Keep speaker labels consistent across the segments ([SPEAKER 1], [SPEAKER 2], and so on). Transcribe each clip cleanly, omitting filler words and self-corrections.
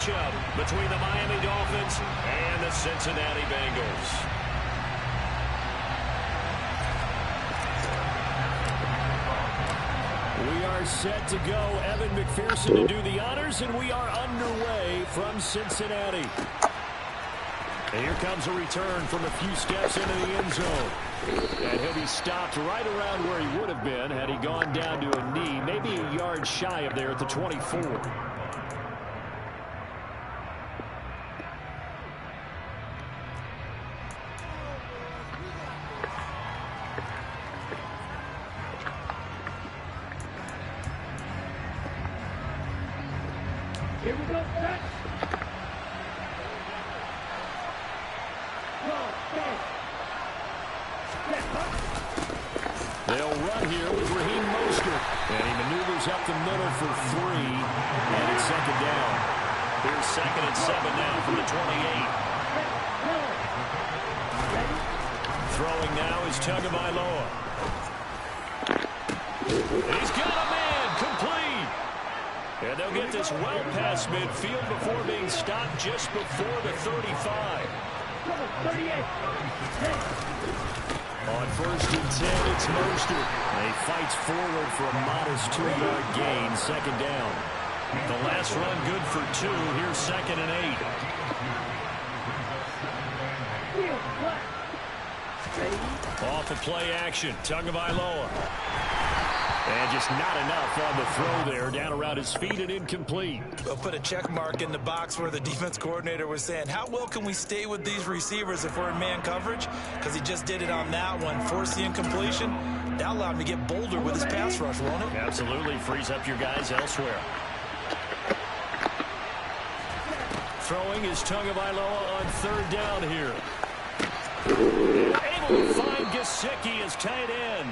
[SPEAKER 1] Between the Miami Dolphins and the Cincinnati Bengals. We are set to go. Evan McPherson to do the honors, and we are underway from Cincinnati. And here comes a return from a few steps into the end zone. And he'll be stopped right around where he would have been had he gone down to a knee, maybe a yard shy of there at the 24.
[SPEAKER 2] Here we go, set.
[SPEAKER 1] They'll run here with Raheem Mostert. And he maneuvers up the middle for 3. And it's second down. Here's 2nd and 7 now from the 28. Throwing now is Tagovailoa. He's got a man complete. And they'll get this well past midfield before being stopped just before the 35. On 1st and 10, it's Mostert. He fights forward for a modest 2-yard gain, second down. The last run good for 2. Here's 2nd and 8. Off of play action, Tagovailoa. And just not enough on the throw there. Down around his feet and incomplete.
[SPEAKER 3] They'll put a check mark in the box where the defense coordinator was saying, how well can we stay with these receivers if we're in man coverage? Because he just did it on that one. Force the incompletion. That allowed him to get bolder with his pass rush, won't it?
[SPEAKER 1] Absolutely. Frees up your guys elsewhere. Throwing is Tagovailoa on 3rd down here. Able to find Gesicki as tight end.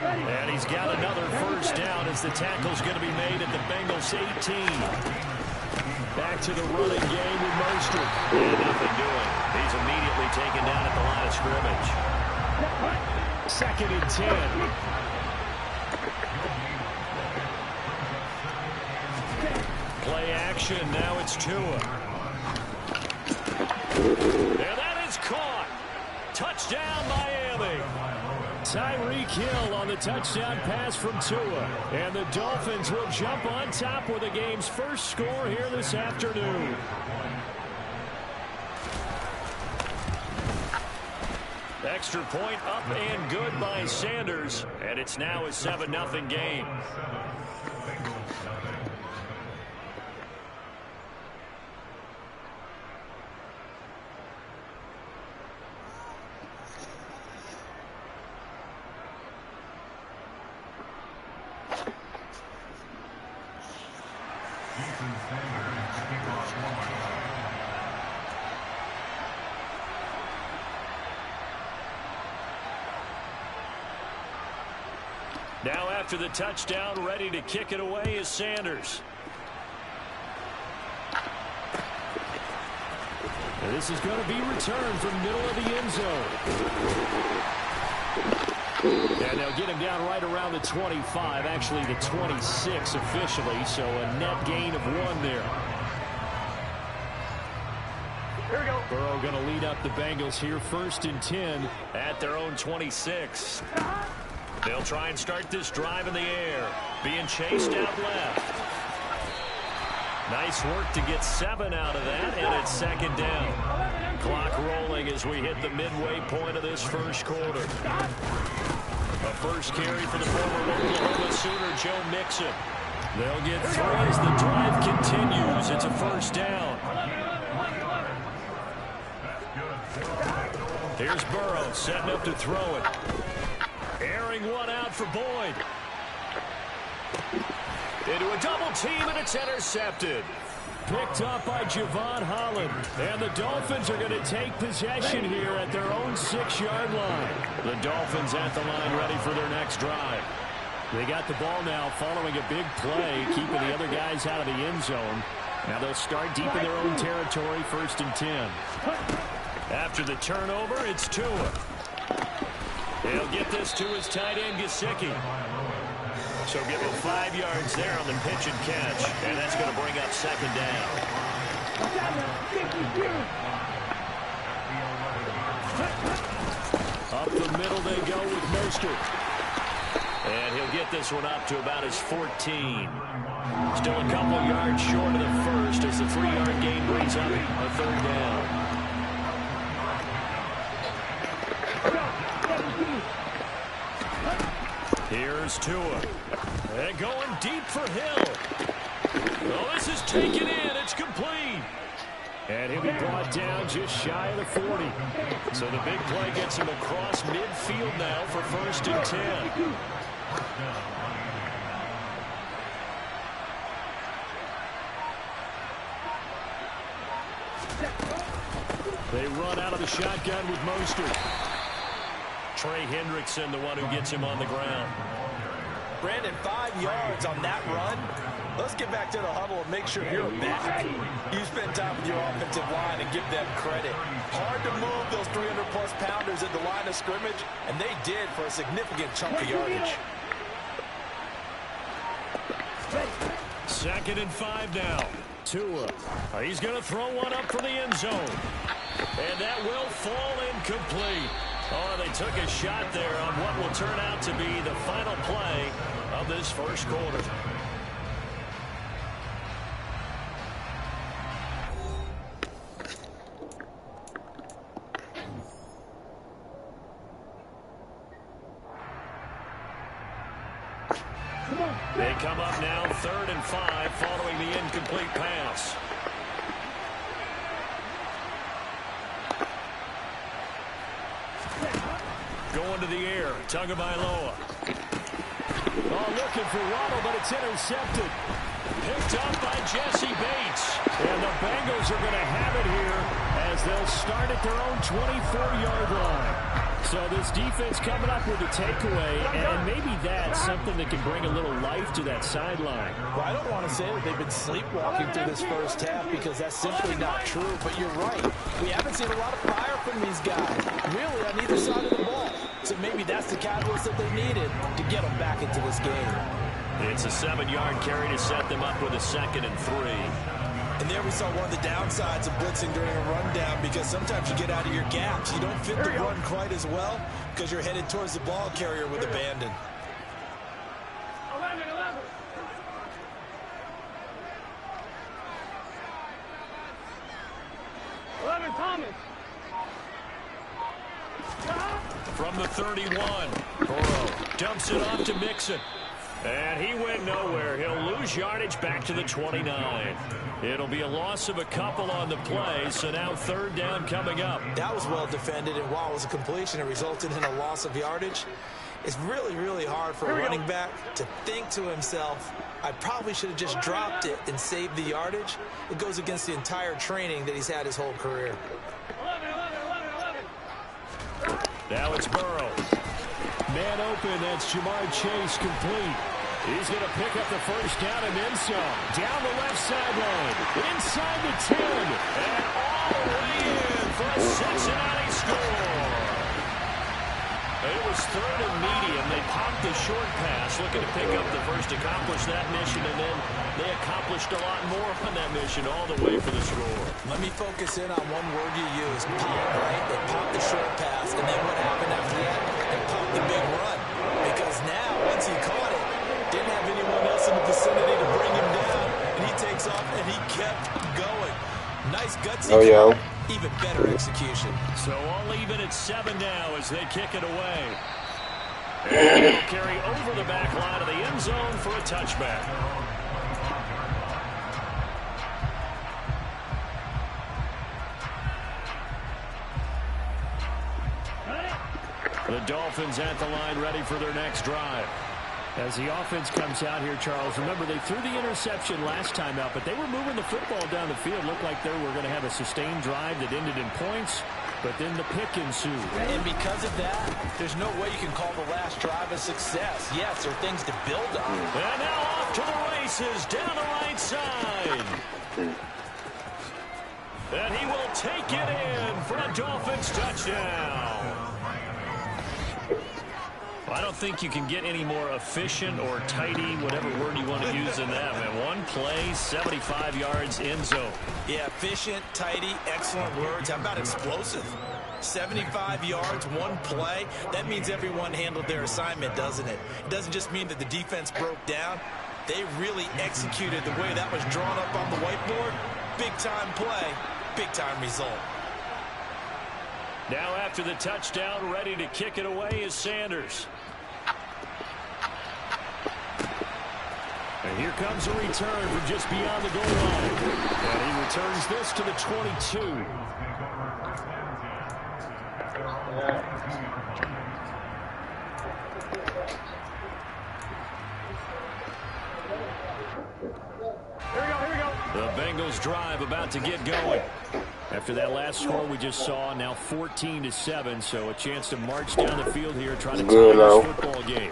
[SPEAKER 1] And he's got another first down as the tackle's going to be made at the Bengals 18. Back to the running game with Mostert. And nothing doing. He's immediately taken down at the line of scrimmage. 2nd and 10. Play action. Now it's Tua. And that is caught. Touchdown, Miami. Tyreek Hill on the touchdown pass from Tua. And the Dolphins will jump on top with the game's first score here this afternoon. Extra point up and good by Sanders. And it's now a 7-0 game. Now after the touchdown, ready to kick it away is Sanders. And this is going to be returned from middle of the end zone. And they'll get him down right around the 25, actually the 26 officially, so a net gain of 1 there.
[SPEAKER 2] Here we go.
[SPEAKER 1] Burrow going to lead up the Bengals here, 1st and 10 at their own 26. They'll try and start this drive in the air. Being chased out left. Nice work to get 7 out of that, and it's 2nd down. Clock rolling as we hit the midway point of this first quarter. A first carry for the former Oklahoma Sooner, Joe Mixon. They'll get 3 as the drive continues. It's a first down. Here's Burrow setting up to throw it. Airing one out for Boyd. Into a double team, and it's intercepted. Picked up by Javon Holland. And the Dolphins are going to take possession here at their own 6-yard line. The Dolphins at the line ready for their next drive. They got the ball now following a big play, keeping the other guys out of the end zone. Now they'll start deep in their own territory, 1st and 10. After the turnover, it's Tua. He'll get this to his tight end, Gesicki. So give him 5 yards there on the pitch and catch. And that's going to bring up 2nd down. Up the middle they go with Mostert. And he'll get this one up to about his 14. Still a couple yards short of the first as the 3-yard gain brings up a third down. Here's Tua. And going deep for Hill. Oh, this is taken in. It's complete. And he'll be brought down just shy of the 40. So the big play gets him across midfield now for 1st and 10. They run out of the shotgun with Mostert. Trey Hendrickson, the one who gets him on the ground.
[SPEAKER 3] Brandon, 5 yards on that run. Let's get back to the huddle and make sure you're back. You spend time with your offensive line and give them credit. Hard to move those 300-plus pounders at the line of scrimmage, and they did for a significant chunk of yardage.
[SPEAKER 1] 2nd and 5 now. Tua. He's going to throw one up for the end zone. And that will fall incomplete. Oh, they took a shot there on what will turn out to be the final play of this first quarter. They come up now 3rd and 5 following the incomplete pass. Going to the air, Tagovailoa. Oh, looking for Waddle, but it's intercepted. Picked up by Jesse Bates. And the Bengals are going to have it here as they'll start at their own 24-yard line. So this defense coming up with a takeaway, and maybe that's something that can bring a little life to that sideline.
[SPEAKER 3] Well, I don't want to say that they've been sleepwalking through this first half because that's simply not true, but you're right. We haven't seen a lot of fire from these guys, really, on either side of the ball. So maybe that's the catalyst that they needed to get them back into this game.
[SPEAKER 1] It's a 7-yard carry to set them up with a 2nd and 3.
[SPEAKER 3] And there we saw one of the downsides of blitzing during a rundown because sometimes you get out of your gaps. You don't fit the run quite as well because you're headed towards the ball carrier with abandon.
[SPEAKER 2] 11, Thomas.
[SPEAKER 1] From the 31, Burrow dumps it off to Mixon. And he went nowhere. He'll lose yardage back to the 29. It'll be a loss of a couple on the play, so now 3rd down coming up.
[SPEAKER 3] That was well defended, and while it was a completion, it resulted in a loss of yardage. It's really, really hard for a running back to think to himself, I probably should have just dropped it and saved the yardage. It goes against the entire training that he's had his whole career.
[SPEAKER 2] 11.
[SPEAKER 1] Now it's Burrow. Man open, that's Jamar Chase complete. He's going to pick up the first down and then some. Down the left sideline. Inside the 10. And all the way in for a Cincinnati score. It was 3rd and medium. They popped the short pass, looking to pick up the first, accomplish that mission, and then they accomplished a lot more on that mission all the way for the score.
[SPEAKER 3] Let me focus in on one word you used, pop, right? They popped the short pass, and then what happened after that? They popped the big run. Because now, once he caught it, didn't have anyone else in the vicinity to bring him down, and he takes off, and he kept going. Nice gutsy
[SPEAKER 4] yeah.
[SPEAKER 3] Even better execution.
[SPEAKER 1] So all even at 7 now as they kick it away. And he'll carry over the back line of the end zone for a touchback. The Dolphins at the line ready for their next drive. As the offense comes out here, Charles, remember they threw the interception last time out, but they were moving the football down the field. Looked like they were going to have a sustained drive that ended in points, but then the pick ensued.
[SPEAKER 3] And because of that, there's no way you can call the last drive a success. Yes, there are things to build on.
[SPEAKER 1] And now off to the races down the right side. And he will take it in for a Dolphins touchdown. I don't think you can get any more efficient or tidy, whatever word you want to use in that. Man, one play, 75 yards, end zone.
[SPEAKER 3] Yeah, efficient, tidy, excellent words. How about explosive? 75 yards, one play. That means everyone handled their assignment, doesn't it? It doesn't just mean that the defense broke down. They really executed the way that was drawn up on the whiteboard. Big-time play, big-time result.
[SPEAKER 1] Now after the touchdown, ready to kick it away is Sanders. And here comes a return from just beyond the goal line. And he returns this to the 22. The Bengals drive about to get going. After that last score we just saw, now 14-7, so a chance to march down the field here, trying to tie this football game.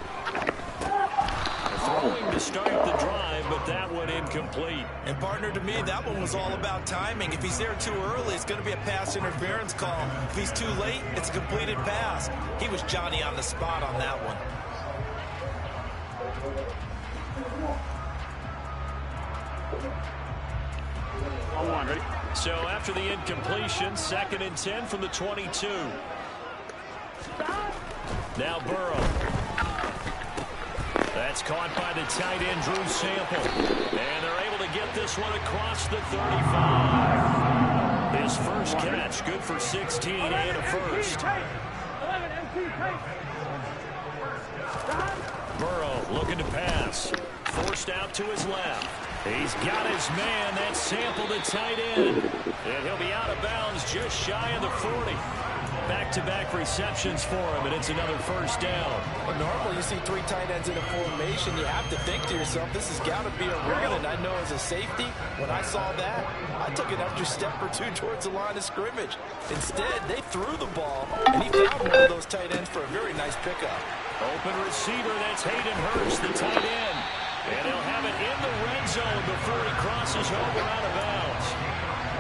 [SPEAKER 1] Throwing to start the drive, but that one incomplete.
[SPEAKER 3] And partner, to me, that one was all about timing. If he's there too early, it's going to be a pass interference call. If he's too late, it's a completed pass. He was Johnny on the spot on that one.
[SPEAKER 1] So after the incompletion, 2nd and 10 from the 22. Now Burrow. That's caught by the tight end, Drew Sample. And they're able to get this one across the 35. His first catch, good for 16 and a first. Burrow looking to pass. Forced out to his left. He's got his man. That's Sample, the tight end. And he'll be out of bounds just shy of the 40. Back-to-back receptions for him, and it's another first down.
[SPEAKER 3] Well, normally you see 3 tight ends in a formation. You have to think to yourself, this has got to be a run. And I know as a safety, when I saw that, I took an extra step or two towards the line of scrimmage. Instead, they threw the ball, and he found one of those tight ends for a very nice pickup.
[SPEAKER 1] Open receiver, that's Hayden Hurst, the tight end. And he'll have it in the red zone before he crosses over out of bounds.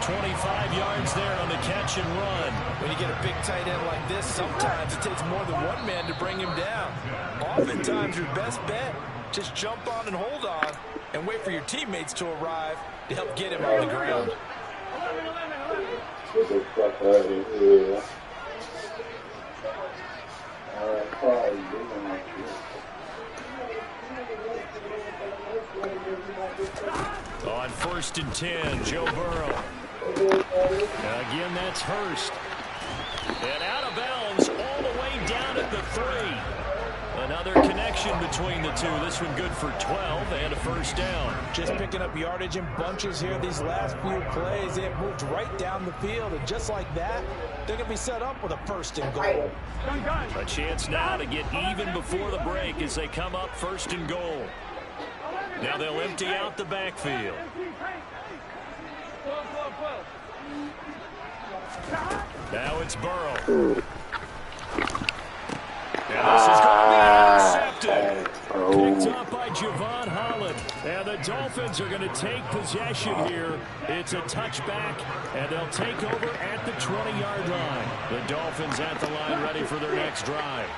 [SPEAKER 1] 25 yards there on the catch and run.
[SPEAKER 3] When you get a big tight end like this, sometimes it takes more than one man to bring him down. Oftentimes, your best bet, just jump on and hold on and wait for your teammates to arrive to help get him on the ground.
[SPEAKER 1] On 1st and 10, Joe Burrow. Again, that's Hurst. And out of bounds all the way down at the 3. Another connection between the two. This one good for 12 and a first down.
[SPEAKER 3] Just picking up yardage in bunches here these last few plays. They have moved right down the field, and just like that, they're going to be set up with a 1st and goal.
[SPEAKER 1] A chance now to get even before the break as they come up 1st and goal. Now they'll empty out the backfield. Now it's Burrow. And this is going to be intercepted. Picked up by Javon Holland. And the Dolphins are going to take possession here. It's a touchback, and they'll take over at the 20-yard line. The Dolphins at the line ready for their next drive.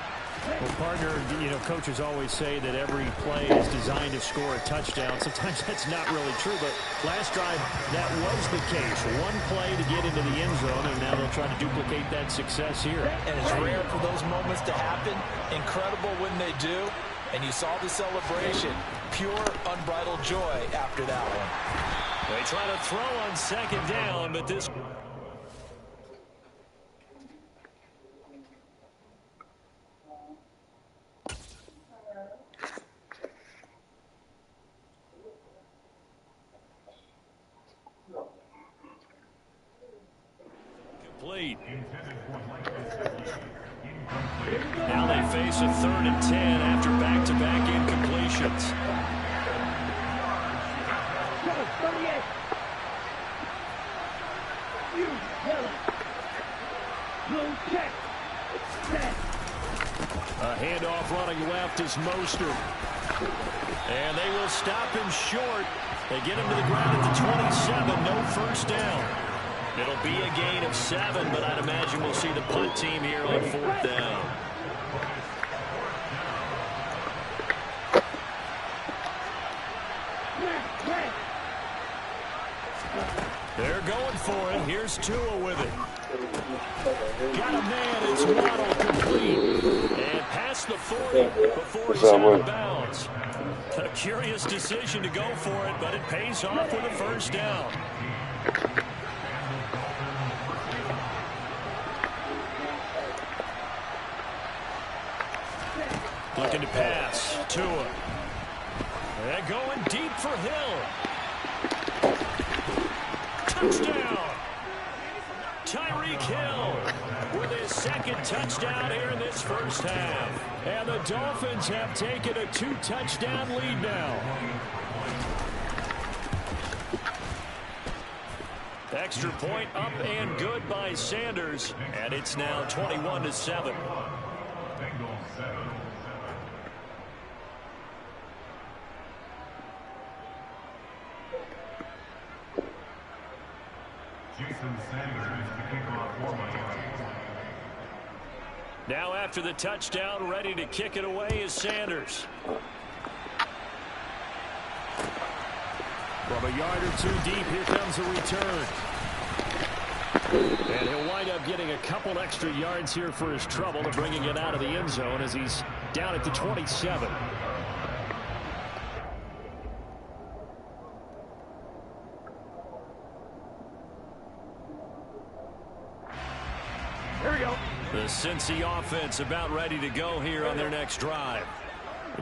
[SPEAKER 4] Well, partner, you know, coaches always say that every play is designed to score a touchdown. Sometimes that's not really true, but last drive, that was the case. One play to get into the end zone, and now they'll try to duplicate that success here.
[SPEAKER 3] And it's rare for those moments to happen. Incredible when they do. And you saw the celebration. Pure, unbridled joy after that one.
[SPEAKER 1] They try to throw on 2nd down, but this... complete. Now they face a 3rd and 10 after back-to-back incompletions. A handoff running left is Mostert. And they will stop him short. They get him to the ground at the 27. No first down. It'll be a gain of 7, but I'd imagine we'll see the punt team here on 4th down. going for it. Here's Tua with it. Got a man. It's Waddle complete. And past the 40 before he's out of bounds. A curious decision to go for it, but it pays off with a first down. Looking to pass. Tua. And going deep for Hill. Touchdown. Tyreek Hill with his second touchdown here in this first half. And the Dolphins have taken a 2-touchdown lead now. Extra point up and good by Sanders. And it's now 21-7. Now after the touchdown, ready to kick it away is Sanders. From a yard or two deep, here comes a return. And he'll wind up getting a couple extra yards here for his trouble of bringing it out of the end zone as he's down at the 27.
[SPEAKER 2] Here we go.
[SPEAKER 1] The Cincy offense about ready to go here on their next drive.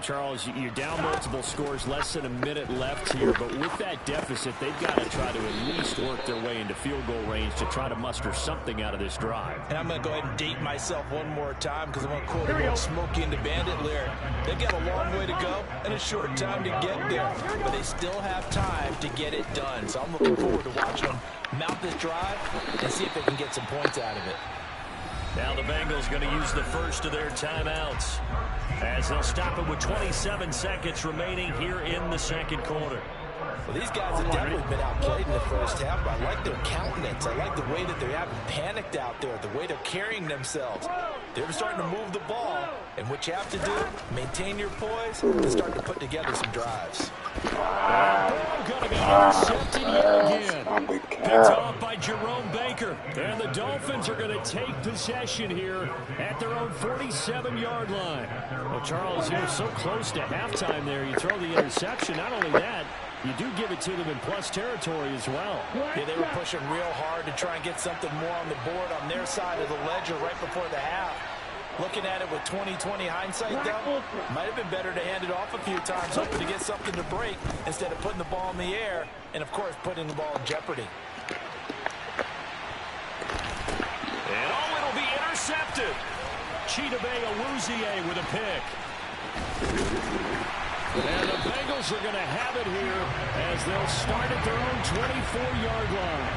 [SPEAKER 4] Charles, you're down multiple scores, less than a minute left here, but with that deficit, they've got to try to at least work their way into field goal range to try to muster something out of this drive.
[SPEAKER 3] And I'm going to go ahead and date myself one more time because I'm going to quote a little Smokey and the Bandit lyric. They've got a long way to go and a short time to get there, but they still have time to get it done. So I'm looking forward to watching them mount this drive and see if they can get some points out of it.
[SPEAKER 1] Now the Bengals going to use the first of their timeouts as they'll stop it with 27 seconds remaining here in the second quarter.
[SPEAKER 3] Well, these guys have definitely been outplayed in the first half, but I like their countenance. I like the way that they haven't panicked out there, the way they're carrying themselves. They're starting to move the ball, and what you have to do, maintain your poise and start to put together some drives.
[SPEAKER 1] Gonna be intercepted yet again. Picked off by Jerome Baker. And the Dolphins are going to take possession here at their own 47-yard line.
[SPEAKER 4] Well, Charles, you're so close to halftime there. You throw the interception. Not only that, you do give it to them in plus territory as well.
[SPEAKER 3] Yeah, they were pushing real hard to try and get something more on the board on their side of the ledger right before the half. Looking at it with 20/20 hindsight, though, might have been better to hand it off a few times, hoping to get something to break instead of putting the ball in the air and, of course, putting the ball in jeopardy.
[SPEAKER 1] And it'll be intercepted. Chidobe Awuzie with a pick. And the Bengals are going to have it here as they'll start at their own 24-yard line.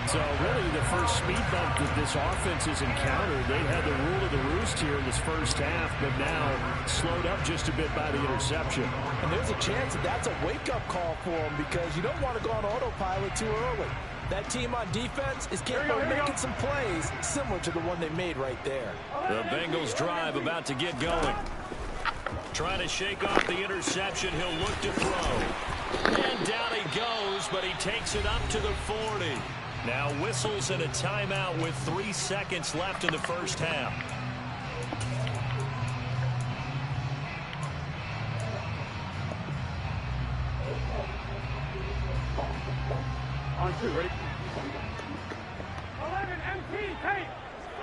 [SPEAKER 4] So really the first speed bump that this offense has encountered, they had the rule of the roost here in this first half, but now slowed up just a bit by the interception.
[SPEAKER 3] And there's a chance that that's a wake-up call for them because you don't want to go on autopilot too early. That team on defense is capable of making some plays similar to the one they made right there.
[SPEAKER 1] The Bengals drive about to get going. Trying to shake off the interception. He'll look to throw. And down he goes, but he takes it up to the 40. Now whistles and a timeout with 3 seconds left in the first half.
[SPEAKER 2] On two, ready? 11 MT tight.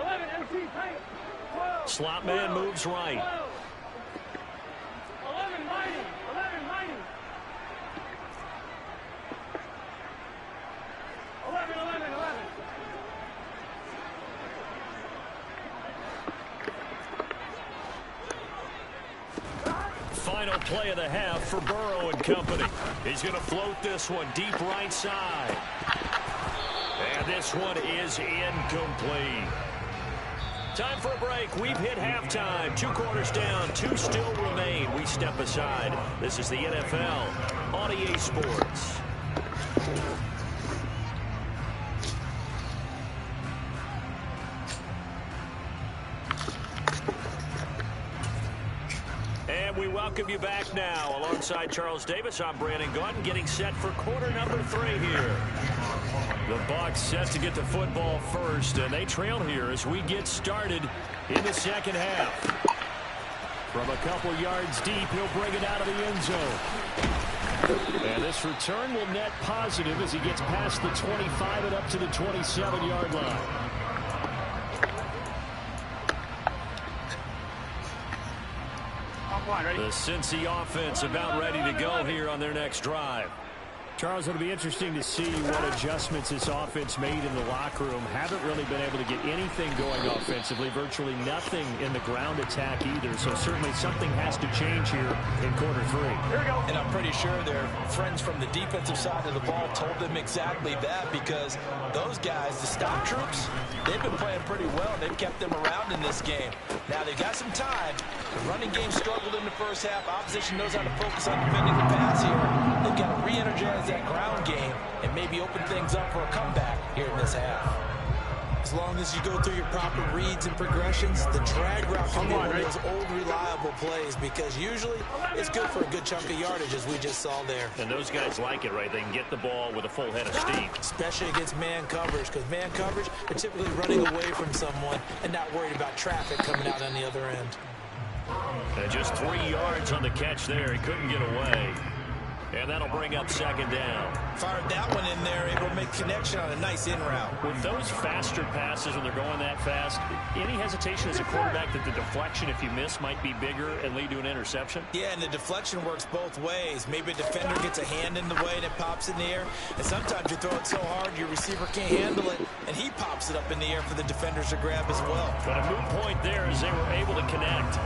[SPEAKER 2] 11 MT tight. 12.
[SPEAKER 1] Slot man moves right.
[SPEAKER 2] 11 mighty. 11 mighty. 11, 11, 11.
[SPEAKER 1] Final play of the half for Burrow and company. He's going to float this one deep right side. And this one is incomplete. Time for a break. We've hit halftime. 2 quarters down. 2 still remain. We step aside. This is the NFL on EA Sports. And we welcome you back now. Alongside Charles Davis, I'm Brandon Gautin, getting set for quarter number 3 here. The Bucs set to get the football first, and they trail here as we get started in the second half. From a couple yards deep, he'll bring it out of the end zone. And this return will net positive as he gets past the 25 and up to the 27-yard line. The Cincy offense about ready to go here on their next drive.
[SPEAKER 4] Charles, it'll be interesting to see what adjustments this offense made in the locker room. Haven't really been able to get anything going offensively, virtually nothing in the ground attack either. So certainly something has to change here in quarter three.
[SPEAKER 3] Here we go. And I'm pretty sure their friends from the defensive side of the ball told them exactly that, because those guys, the stock troops, they've been playing pretty well. They've kept them around in this game. Now they've got some time. The running game struggled in the first half. Opposition knows how to focus on defending the pass here. They've got to re-energize that ground game and maybe open things up for a comeback here in this half. As long as you go through your proper reads and progressions, the drag route can be one of those old reliable plays, because usually it's good for a good chunk of yardage, as we just saw there.
[SPEAKER 1] And those guys like it, right? They can get the ball with a full head of steam.
[SPEAKER 3] Especially against man coverage, because man coverage, they're typically running away from someone and not worried about traffic coming out on the other end.
[SPEAKER 1] And just 3 yards on the catch there. He couldn't get away. And that'll bring up second down.
[SPEAKER 3] Fired that one in there, able to make connection on a nice in route.
[SPEAKER 1] With those faster passes, when they're going that fast, any hesitation as a quarterback that the deflection, if you miss, might be bigger and lead to an interception?
[SPEAKER 3] Yeah, and the deflection works both ways. Maybe a defender gets a hand in the way and it pops in the air. And sometimes you throw it so hard your receiver can't handle it, and he pops it up in the air for the defenders to grab as well.
[SPEAKER 1] But a moot point there as they were able to connect.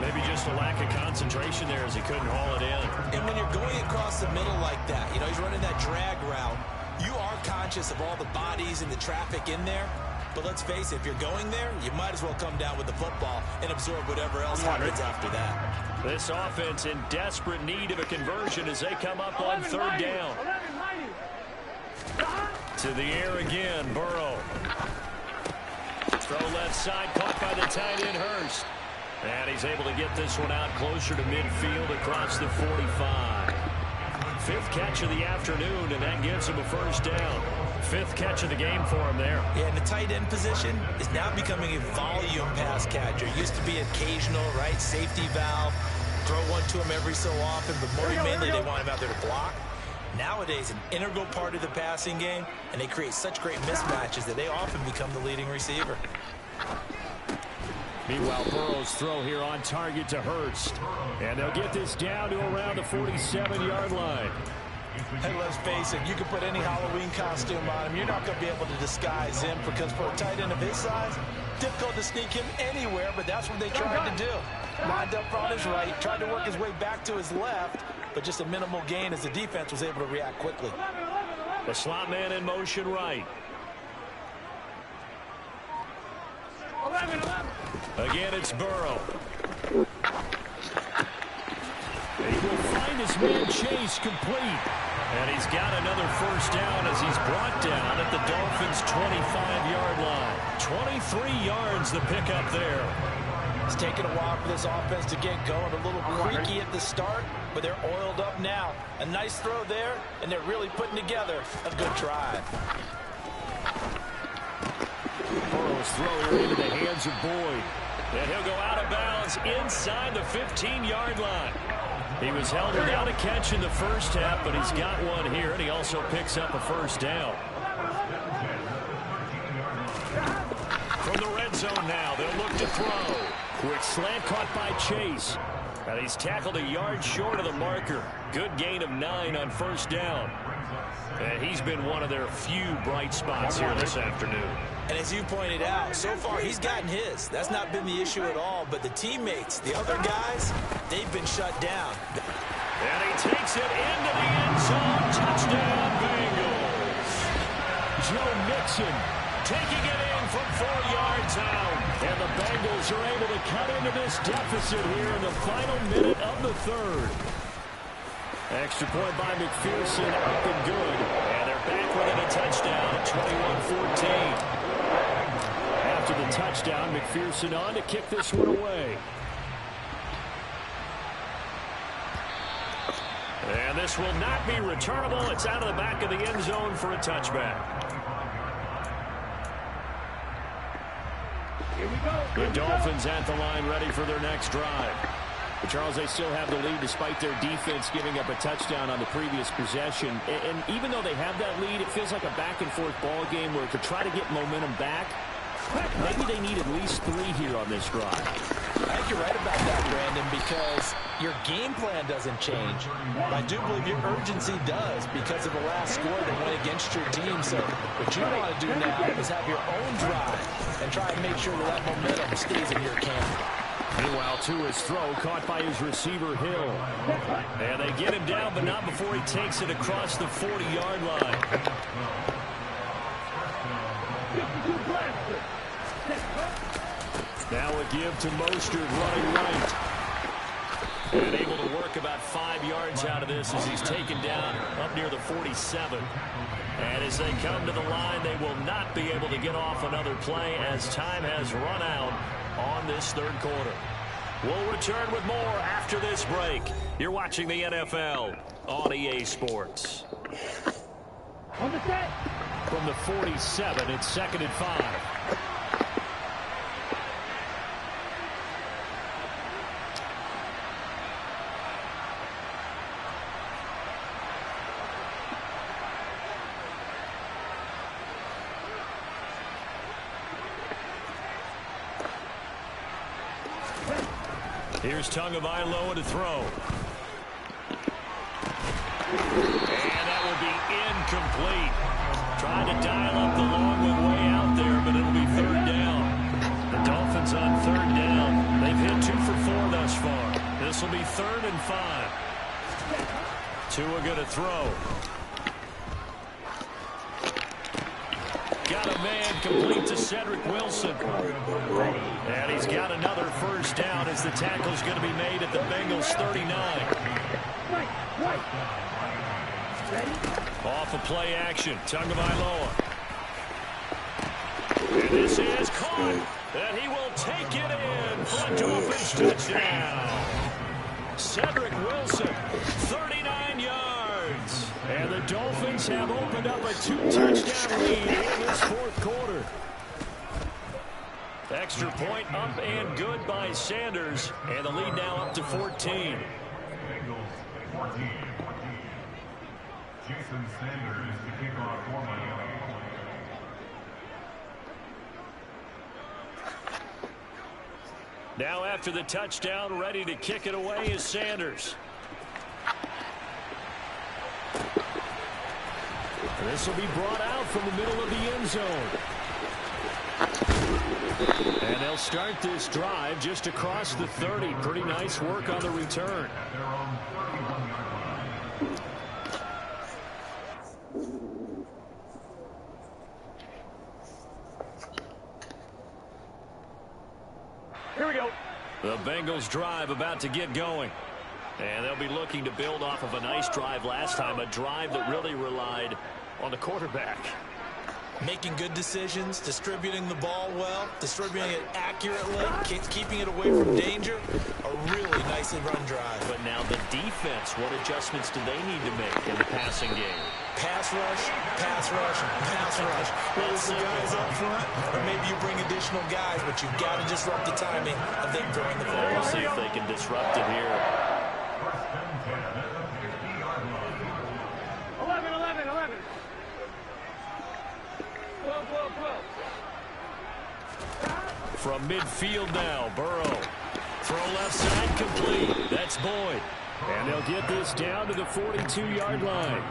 [SPEAKER 1] Maybe just a lack of concentration there as he couldn't haul it in.
[SPEAKER 3] And when you're going across the middle like that, you know, he's running that drag route, you are conscious of all the bodies and the traffic in there. But let's face it, if you're going there, you might as well come down with the football and absorb whatever else happens after that.
[SPEAKER 1] This offense in desperate need of a conversion as they come up on third down. To the air again, Burrow. Throw left side, caught by the tight end Hurst. And he's able to get this one out closer to midfield across the 45. Fifth catch of the afternoon, and that gives him a first down. Fifth catch of the game for him there.
[SPEAKER 3] Yeah, and the tight end position is now becoming a volume pass catcher. Used to be occasional, right? Safety valve. Throw one to him every so often, but more mainly they want him out there to block. Nowadays, an integral part of the passing game, and they create such great mismatches that they often become the leading receiver.
[SPEAKER 4] Meanwhile, Burrow's throw here on target to Hurst. And they'll get this down to around the 47-yard line.
[SPEAKER 3] Hey, let's face it, you can put any Halloween costume on him. You're not going to be able to disguise him, because for a tight end of his size, difficult to sneak him anywhere, but that's what they tried to do. Lined up on his right, tried to work his way back to his left, but just a minimal gain as the defense was able to react quickly.
[SPEAKER 1] The slot man in motion right.
[SPEAKER 2] 11.
[SPEAKER 1] Again, it's Burrow. He will find his man Chase complete. And he's got another first down as he's brought down at the Dolphins' 25-yard line. 23 yards the pickup there.
[SPEAKER 3] It's taken a while for this offense to get going. A little creaky at the start, but they're oiled up now. A nice throw there, and they're really putting together a good drive.
[SPEAKER 4] Burrow's throw here into the hands of Boyd.
[SPEAKER 1] And he'll go out of bounds inside the 15-yard line. He was held without a catch in the first half, but he's got one here, and he also picks up a first down. From the red zone now, they'll look to throw. Quick slant caught by Chase. And he's tackled a yard short of the marker. Good gain of 9 on first down. And he's been one of their few bright spots here this afternoon.
[SPEAKER 3] And as you pointed out, so far he's gotten his. That's not been the issue at all. But the teammates, the other guys, they've been shut down.
[SPEAKER 1] And he takes it into the end zone. Touchdown, Bengals. Joe Mixon taking it in from 4 yards out. And the Bengals are able to cut into this deficit here in the final minute of the third. Extra point by McPherson, up and good. And they're back within a touchdown at 21-14. After the touchdown, McPherson on to kick this one away. And this will not be returnable. It's out of the back of the end zone for a touchback. The Dolphins at the line ready for their next drive. But Charles, they still have the lead despite their defense giving up a touchdown on the previous possession. And even though they have that lead, it feels like a back-and-forth ball game where to try to get momentum back, maybe they need at least 3 here on this drive.
[SPEAKER 3] I think you're right about that, Brandon, because your game plan doesn't change. I do believe your urgency does because of the last score that went against your team. So what you want to do now is have your own drive and try and make sure that momentum stays in your camp.
[SPEAKER 1] Meanwhile, to his throw, caught by his receiver, Hill. And they get him down, but not before he takes it across the 40-yard line. Now a give to Mostert running right. And able to work about 5 yards out of this as he's taken down up near the 47. And as they come to the line, they will not be able to get off another play as time has run out on this third quarter. We'll return with more after this break. You're watching the NFL on EA Sports.
[SPEAKER 2] On the set.
[SPEAKER 1] From the 47, it's 2nd and 5. Here's Tagovailoa to throw. And that will be incomplete. Trying to dial up the long one way out there, but it'll be 3rd down. The Dolphins on 3rd down. They've hit 2 for 4 thus far. This will be 3rd and 5. Tua going to throw. Got a man complete to Cedric Wilson. And he's got another first down as the tackle's going to be made at the Bengals 39. Off of play action, Tagovailoa. And this is caught. And he will take it in for a Dolphins touchdown. Cedric Wilson, 39 yards. And the Dolphins have opened up a 2-touchdown lead in this 4th quarter. Extra point up and good by Sanders. And the lead now up to 14.
[SPEAKER 5] Jason Sanders to kick off for Miami.
[SPEAKER 1] Now after the touchdown, ready to kick it away is Sanders. This will be brought out from the middle of the end zone. And they'll start this drive just across the 30. Pretty nice work on the return.
[SPEAKER 2] Here we go.
[SPEAKER 1] The Bengals drive about to get going. And they'll be looking to build off of a nice drive last time, a drive that really relied on the quarterback.
[SPEAKER 3] Making good decisions, distributing the ball well, distributing it accurately, keeping it away from danger. A really nicely run drive.
[SPEAKER 1] But now the defense, what adjustments do they need to make in the passing game?
[SPEAKER 3] Pass rush, pass rush, pass rush. Whether it's the guys up front, or maybe you bring additional guys, but you've got to disrupt the timing of them throwing the ball.
[SPEAKER 1] We'll see if they can disrupt it here.
[SPEAKER 2] 11. 12.
[SPEAKER 1] From midfield now, Burrow. Throw left side complete. That's Boyd. And they'll get this down to the 42-yard line.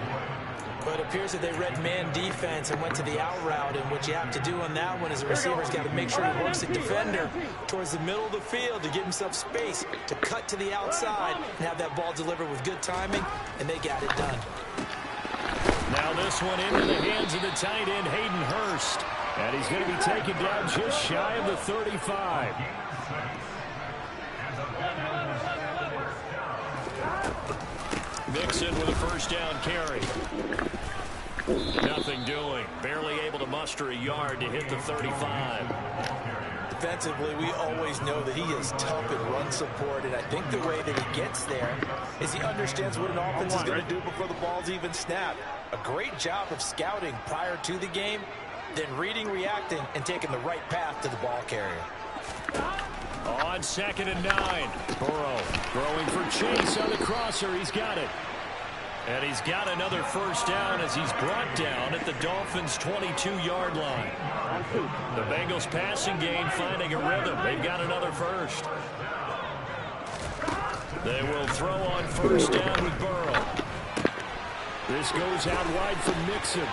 [SPEAKER 3] But it appears that they read man defense and went to the out route, and what you have to do on that one is the receiver's got to make sure he works the defender towards the middle of the field to give himself space to cut to the outside and have that ball delivered with good timing, and they got it done.
[SPEAKER 1] Now this one into the hands of the tight end, Hayden Hurst. And he's going to be taken down just shy of the 35. Mixon with a first down carry. Nothing doing. Barely able to muster a yard to hit the 35.
[SPEAKER 3] Defensively, we always know that he is tough at run support, and I think the way that he gets there is he understands what an offense is going to do before the ball's even snapped. A great job of scouting prior to the game, then reading, reacting, and taking the right path to the ball carrier.
[SPEAKER 1] On 2nd and 9. Burrow throwing for Chase on the crosser. He's got it. And he's got another first down as he's brought down at the Dolphins' 22-yard line. The Bengals passing game finding a rhythm. They've got another first. They will throw on first down with Burrow. This goes out wide for Mixon.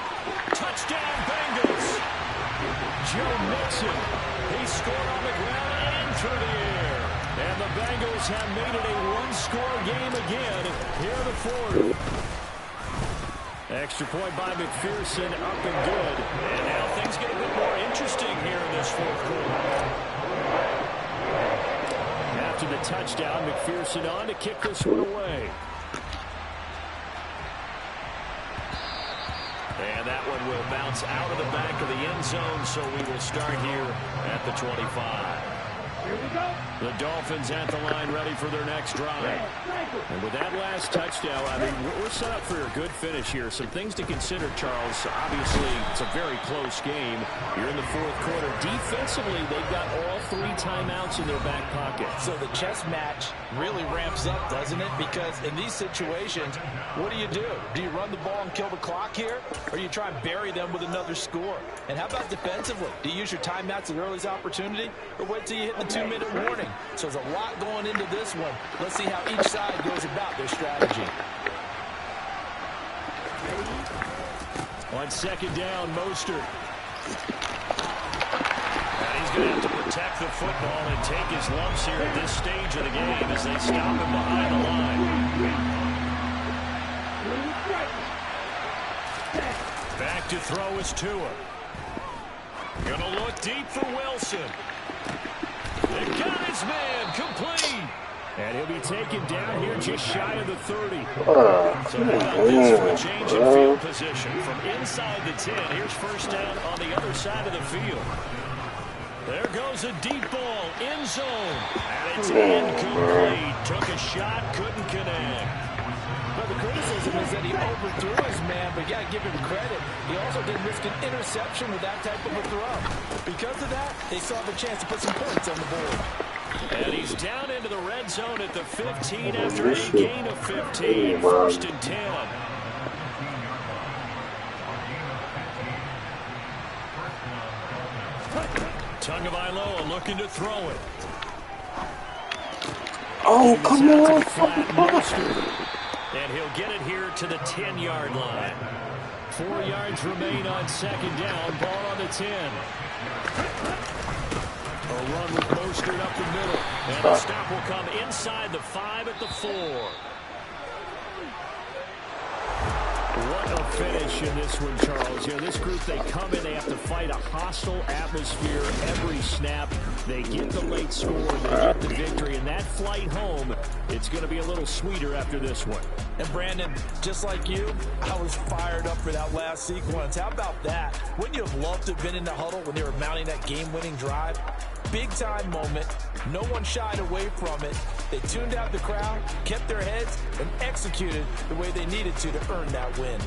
[SPEAKER 1] Touchdown, Bengals! Joe Mixon. He scored on the ground and through the air. And the Bengals have made it a one-score game again here in the fourth. Extra point by McPherson, up and good. And now things get a bit more interesting here in this fourth quarter. After the touchdown, McPherson on to kick this one away. And that one will bounce out of the back of the end zone, so we will start here at the 25.
[SPEAKER 2] Here we go.
[SPEAKER 1] The Dolphins at the line ready for their next drive. And with that last touchdown, I mean, we're set up for a good finish here. Some things to consider, Charles. Obviously, it's a very close game. You're in the fourth quarter. Defensively, they've got all 3 timeouts in their back pocket.
[SPEAKER 3] So the chess match really ramps up, doesn't it? Because in these situations, what do? Do you run the ball and kill the clock here? Or you try and bury them with another score? And how about defensively? Do you use your timeouts at the earliest opportunity? Or wait till you hit the 2-minute warning? So there's a lot going into this one. Let's see how each side goes about their strategy.
[SPEAKER 1] On 2nd down, Mostert. And he's going to have to protect the football and take his lumps here at this stage of the game as they stop him behind the line. Back to throw is Tua. Going to look deep for Wilson. They got his man complete. And he'll be taken down here just shy of the 30. So how about this for a change in field position? From inside the 10, here's first down on the other side of the field. There goes a deep ball, end zone. And it's incomplete. Took a shot, couldn't connect.
[SPEAKER 3] But the criticism is that he overthrew his man, but you got to give him credit. He also didn't risk an interception with that type of a throw. Because of that, they saw the chance to put some points on the board.
[SPEAKER 1] And he's down into the red zone at the 15 after a gain of 15. First and 10. Tagovailoa looking to throw it.
[SPEAKER 6] Oh, come on.
[SPEAKER 1] And he'll get it here to the 10-yard line. 4 yards remain on 2nd down. Ball on the 10. A run with Mostert up the middle. And the stop will come inside the 5 at the 4. What a finish in this one, Charles. You know, this group, they come in, they have to fight a hostile atmosphere every snap. They get the late score, they get the victory, and that flight home, it's going to be a little sweeter after this one.
[SPEAKER 3] And Brandon, just like you, I was fired up for that last sequence. How about that? Wouldn't you have loved to have been in the huddle when they were mounting that game-winning drive? Big-time moment. No one shied away from it. They tuned out the crowd, kept their heads, and executed the way they needed to earn that win.